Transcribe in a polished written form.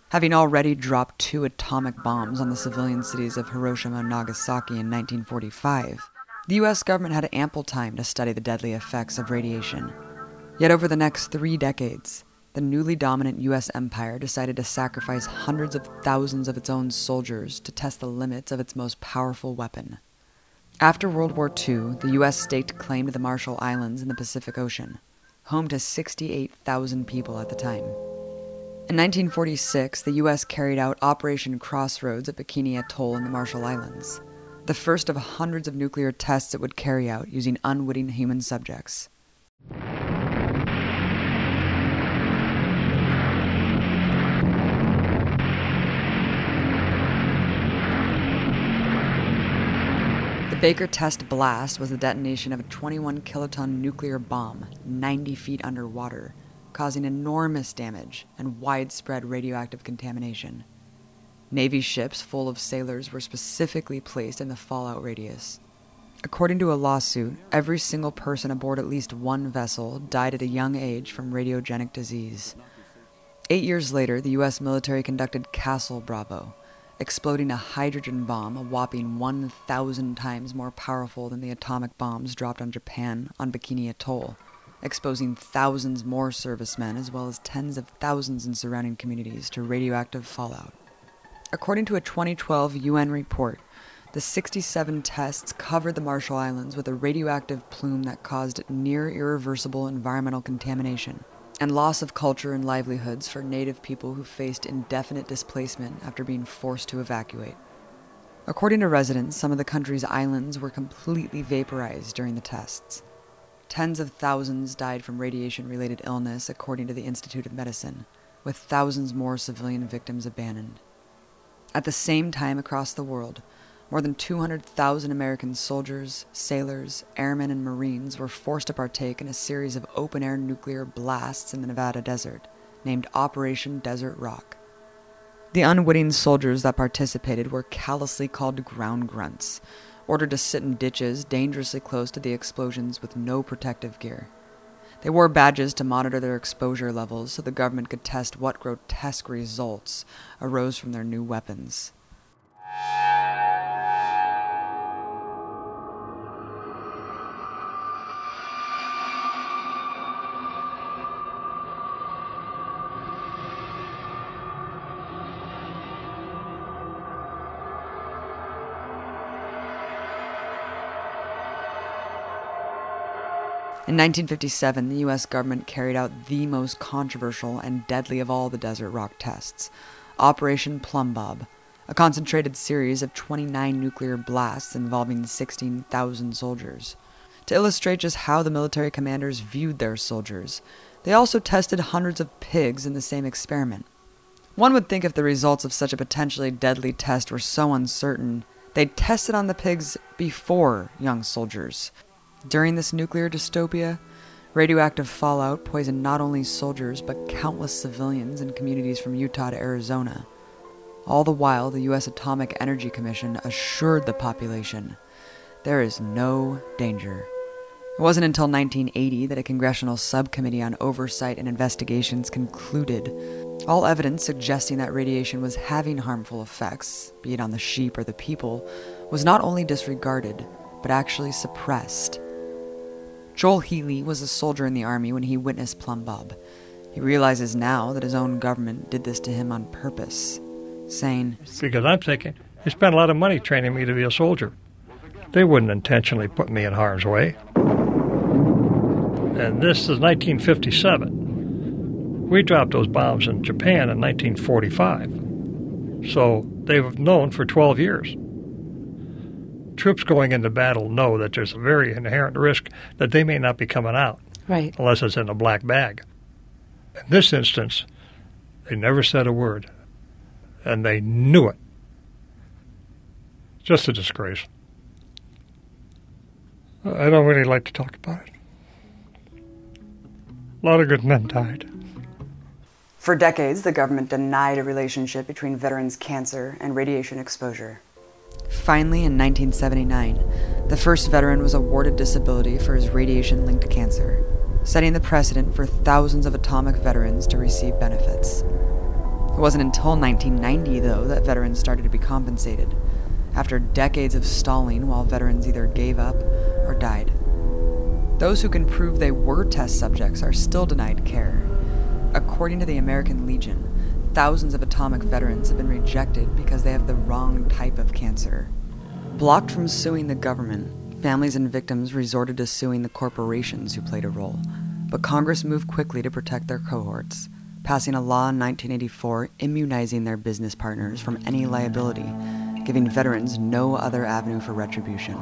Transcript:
Having already dropped 2 atomic bombs on the civilian cities of Hiroshima and Nagasaki in 1945, the U.S. government had ample time to study the deadly effects of radiation. Yet over the next 3 decades, the newly dominant U.S. empire decided to sacrifice hundreds of thousands of its own soldiers to test the limits of its most powerful weapon. After World War II, the U.S. staked claim to the Marshall Islands in the Pacific Ocean, home to 68,000 people at the time. In 1946, the U.S. carried out Operation Crossroads at Bikini Atoll in the Marshall Islands, the first of hundreds of nuclear tests it would carry out using unwitting human subjects. The Baker test blast was the detonation of a 21-kiloton nuclear bomb 90 feet underwater, causing enormous damage and widespread radioactive contamination. Navy ships full of sailors were specifically placed in the fallout radius. According to a lawsuit, every single person aboard at least one vessel died at a young age from radiogenic disease. 8 years later, the U.S. military conducted Castle Bravo, exploding a hydrogen bomb a whopping 1,000 times more powerful than the atomic bombs dropped on Japan on Bikini Atoll, exposing thousands more servicemen as well as tens of thousands in surrounding communities to radioactive fallout. According to a 2012 UN report, the 67 tests covered the Marshall Islands with a radioactive plume that caused near irreversible environmental contamination and loss of culture and livelihoods for native people who faced indefinite displacement after being forced to evacuate. According to residents, some of the country's islands were completely vaporized during the tests. Tens of thousands died from radiation-related illness, according to the Institute of Medicine, with thousands more civilian victims abandoned. At the same time across the world, more than 200,000 American soldiers, sailors, airmen, and Marines were forced to partake in a series of open-air nuclear blasts in the Nevada desert, named Operation Desert Rock. The unwitting soldiers that participated were callously called ground grunts, ordered to sit in ditches dangerously close to the explosions with no protective gear. They wore badges to monitor their exposure levels so the government could test what grotesque results arose from their new weapons. In 1957, the U.S. government carried out the most controversial and deadly of all the Desert Rock tests, Operation Plumbbob, a concentrated series of 29 nuclear blasts involving 16,000 soldiers. To illustrate just how the military commanders viewed their soldiers, they also tested hundreds of pigs in the same experiment. One would think if the results of such a potentially deadly test were so uncertain, they'd test it on the pigs before young soldiers. During this nuclear dystopia, radioactive fallout poisoned not only soldiers but countless civilians in communities from Utah to Arizona. All the while, the U.S. Atomic Energy Commission assured the population, there is no danger. It wasn't until 1980 that a congressional subcommittee on oversight and investigations concluded all evidence suggesting that radiation was having harmful effects, be it on the sheep or the people, was not only disregarded, but actually suppressed. Joel Healy was a soldier in the Army when he witnessed Plumbbob. He realizes now that his own government did this to him on purpose, saying, because I'm thinking, they spent a lot of money training me to be a soldier. They wouldn't intentionally put me in harm's way. And this is 1957. We dropped those bombs in Japan in 1945. So they've known for 12 years. Troops going into battle know that there's a very inherent risk that they may not be coming out. Right. Unless it's in a black bag. In this instance, they never said a word. And they knew it. Just a disgrace. I don't really like to talk about it. A lot of good men died. For decades, the government denied a relationship between veterans' cancer and radiation exposure. Finally, in 1979, the first veteran was awarded disability for his radiation-linked cancer. setting the precedent for thousands of atomic veterans to receive benefits. It wasn't until 1990, though, that veterans started to be compensated, after decades of stalling while veterans either gave up or died. Those who can prove they were test subjects are still denied care. According to the American Legion, thousands of atomic veterans have been rejected because they have the wrong type of cancer. Blocked from suing the government, families and victims resorted to suing the corporations who played a role, but Congress moved quickly to protect their cohorts, passing a law in 1984 immunizing their business partners from any liability, giving veterans no other avenue for retribution.